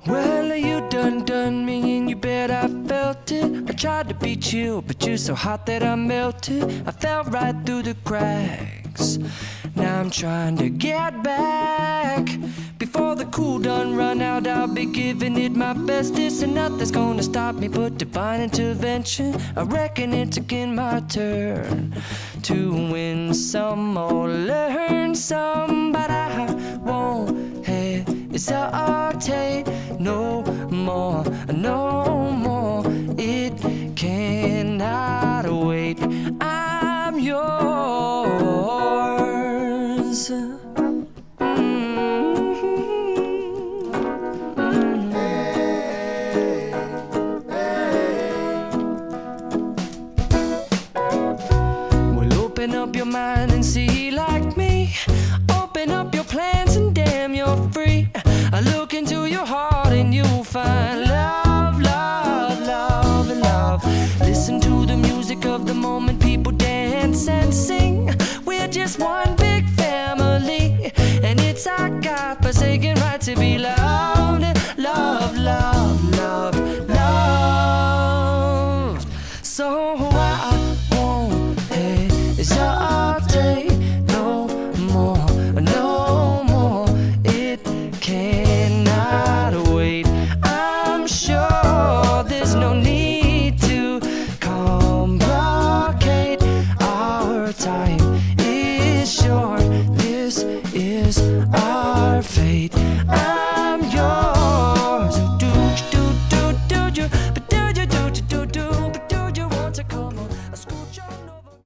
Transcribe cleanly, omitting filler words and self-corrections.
Well, you done me and you bet I felt it. I tried to beat you, but you're so hot that I melted. I fell right through the cracks. Now I'm trying to get back. Before the cool done run out, I'll be giving it my best. This and nothing's gonna stop me but divine intervention. I reckon it's again my turn to win some or learn some, but I won't hesitate no more, no more. It cannot wait. I'm yours. Well, open up your mind and see like me. Open up your plans and damn, you're free. I look into your heart and you'll find love, love, love, and love. Listen to the music of the moment, people dance and sing. We're just one big family, and it's our God-forsaken right to be loved.